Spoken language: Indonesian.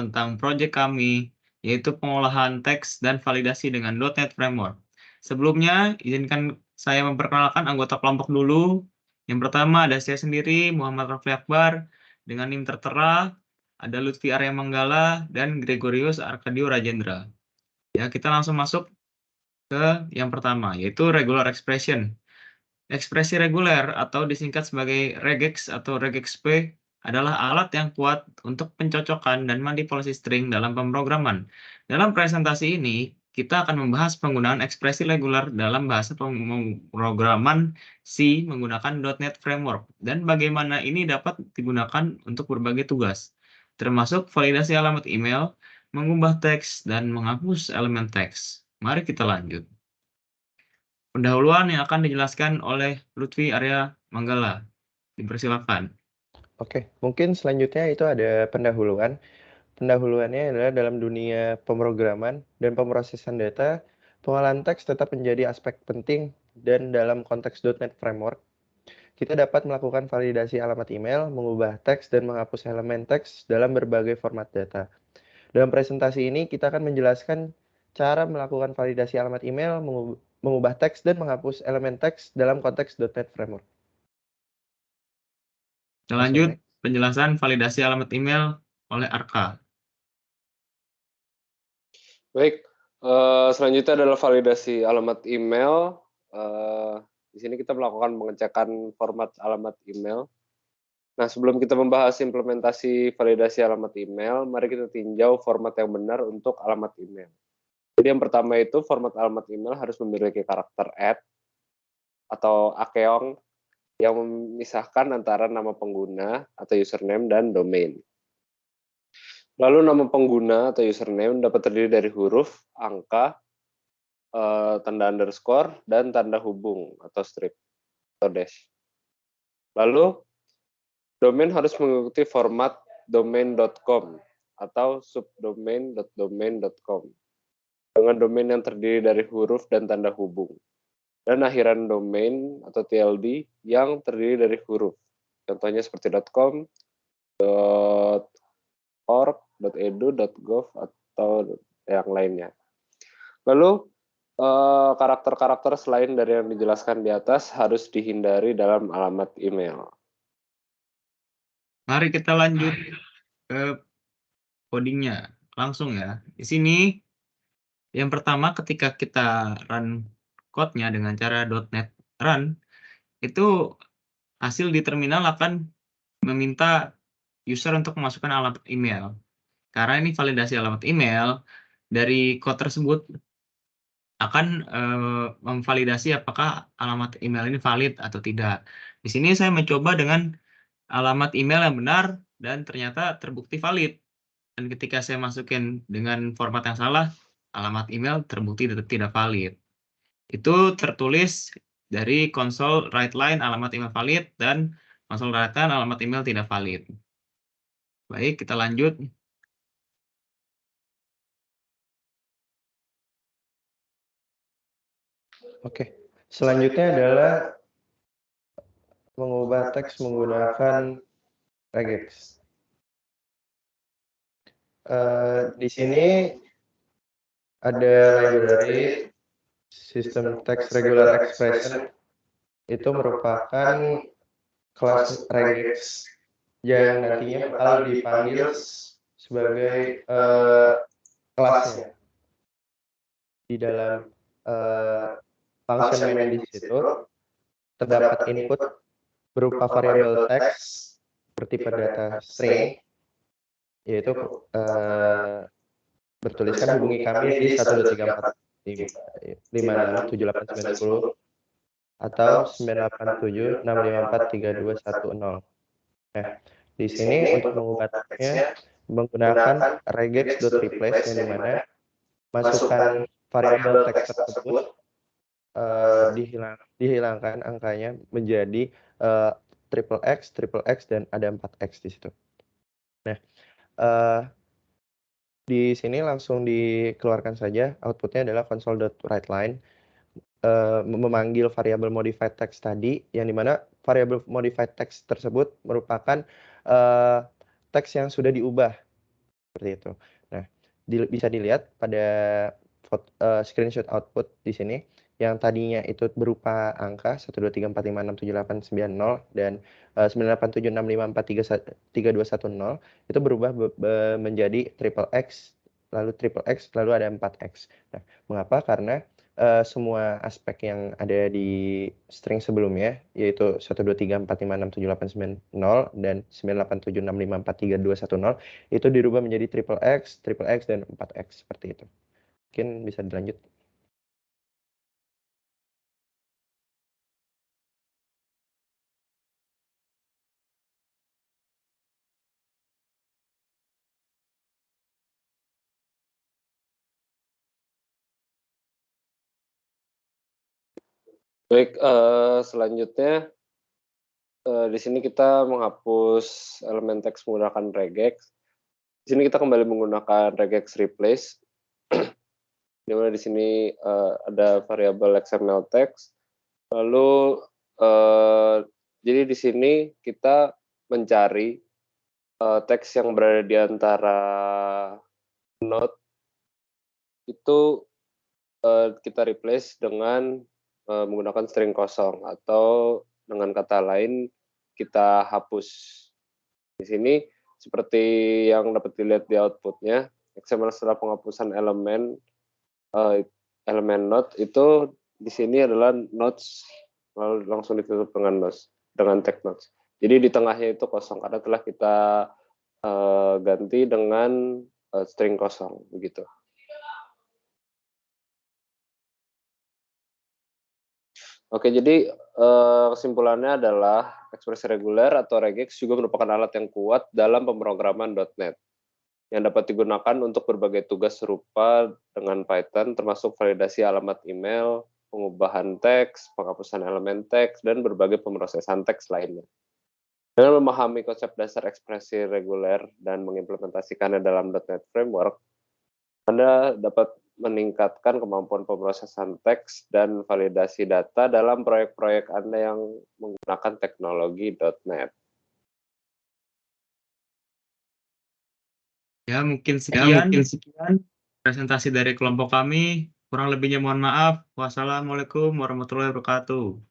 tentang proyek kami, yaitu pengolahan teks dan validasi dengan .NET Framework. Sebelumnya, izinkan saya memperkenalkan anggota kelompok dulu. Yang pertama ada saya sendiri, Muhammad Rafli Akbar, dengan NIM tertera, ada Lutfi Arya Manggala, dan Gregorius Arkadio Rajendra. Ya, kita langsung masuk ke yang pertama, yaitu regular expression. Ekspresi reguler atau disingkat sebagai regex atau regexp adalah alat yang kuat untuk pencocokan dan manipulasi string dalam pemrograman. Dalam presentasi ini, kita akan membahas penggunaan ekspresi reguler dalam bahasa pemrograman C menggunakan .NET Framework dan bagaimana ini dapat digunakan untuk berbagai tugas, termasuk validasi alamat email, mengubah teks, dan menghapus elemen teks. Mari kita lanjut. Pendahuluan yang akan dijelaskan oleh Lutfi Arya Manggala. Dipersilakan. Oke, mungkin selanjutnya itu ada pendahuluan. Pendahuluannya adalah dalam dunia pemrograman dan pemrosesan data, pengolahan teks tetap menjadi aspek penting dan dalam konteks .NET Framework, kita dapat melakukan validasi alamat email, mengubah teks, dan menghapus elemen teks dalam berbagai format data. Dalam presentasi ini, kita akan menjelaskan cara melakukan validasi alamat email, mengubah teks, dan menghapus elemen teks dalam konteks .NET Framework. Lanjut, penjelasan validasi alamat email oleh Arka. Baik, selanjutnya adalah validasi alamat email. Di sini kita melakukan pengecekan format alamat email. Nah, sebelum kita membahas implementasi validasi alamat email, mari kita tinjau format yang benar untuk alamat email. Jadi yang pertama itu format alamat email harus memiliki karakter @ atau akeong yang memisahkan antara nama pengguna atau username dan domain. Lalu nama pengguna atau username dapat terdiri dari huruf, angka, tanda underscore, dan tanda hubung atau strip atau dash. Lalu domain harus mengikuti format domain.com atau subdomain.domain.com dengan domain yang terdiri dari huruf dan tanda hubung. Dan akhiran domain atau TLD yang terdiri dari huruf. Contohnya seperti .com, .org, .edu, .gov, atau yang lainnya. Lalu, karakter-karakter selain dari yang dijelaskan di atas harus dihindari dalam alamat email. Mari kita lanjut ke codingnya. Langsung ya. Di sini, yang pertama ketika kita run code-nya dengan cara .NET run, itu hasil di terminal akan meminta user untuk memasukkan alamat email. Karena ini validasi alamat email, dari code tersebut akan memvalidasi apakah alamat email ini valid atau tidak. Di sini saya mencoba dengan alamat email yang benar dan ternyata terbukti valid. Dan ketika saya masukin dengan format yang salah, alamat email terbukti tidak valid. Itu tertulis dari konsol write line alamat email valid dan konsol write line alamat email tidak valid. Baik, kita lanjut. Oke, selanjutnya adalah mengubah teks menggunakan regex. Di sini ada library sistem text regular expression, itu merupakan kelas regex yang nantinya bakal dipanggil sebagai kelasnya di dalam function main di situ. Terdapat input berupa variabel teks bertipe data string, yaitu bertuliskan hubungi kami di 12345678910 atau 98765432210. Nah, di sini untuk mengubah teksnya menggunakan regex.replace yang dimana masukkan variabel teks tersebut dihilangkan angkanya menjadi XXX, dan ada 4X di situ. Nah, di sini langsung dikeluarkan saja, outputnya adalah console.writeLine memanggil variabel modified text tadi, yang dimana variabel modified text tersebut merupakan teks yang sudah diubah Seperti itu. Nah, bisa dilihat pada screenshot output di sini yang tadinya itu berupa angka 123456789 dan 98765433210 itu berubah menjadi triple X, lalu triple X, lalu ada 4X. Nah, mengapa? Karena semua aspek yang ada di string sebelumnya, yaitu 123456789 dan 98765433210 itu dirubah menjadi triple X, dan 4X seperti itu. Mungkin bisa dilanjut. Baik, selanjutnya di sini kita menghapus elemen teks menggunakan regex. Di sini kita kembali menggunakan regex replace. Di mana di sini ada variabel XML text. Lalu jadi di sini kita mencari teks yang berada di antara node itu kita replace dengan menggunakan string kosong, atau dengan kata lain kita hapus. Di sini seperti yang dapat dilihat di outputnya, XML setelah penghapusan elemen node itu di sini adalah nodes, lalu langsung ditutup dengan nodes, dengan tag nodes. Jadi di tengahnya itu kosong karena telah kita ganti dengan string kosong begitu. Oke, jadi kesimpulannya adalah ekspresi reguler atau regex juga merupakan alat yang kuat dalam pemrograman .NET yang dapat digunakan untuk berbagai tugas serupa dengan Python, termasuk validasi alamat email, pengubahan teks, penghapusan elemen teks, dan berbagai pemrosesan teks lainnya. Dengan memahami konsep dasar ekspresi reguler dan mengimplementasikannya dalam .NET Framework, Anda dapat meningkatkan kemampuan pemrosesan teks dan validasi data dalam proyek-proyek Anda yang menggunakan teknologi .NET. Ya, mungkin sekian presentasi dari kelompok kami. Kurang lebihnya mohon maaf. Wassalamualaikum warahmatullahi wabarakatuh.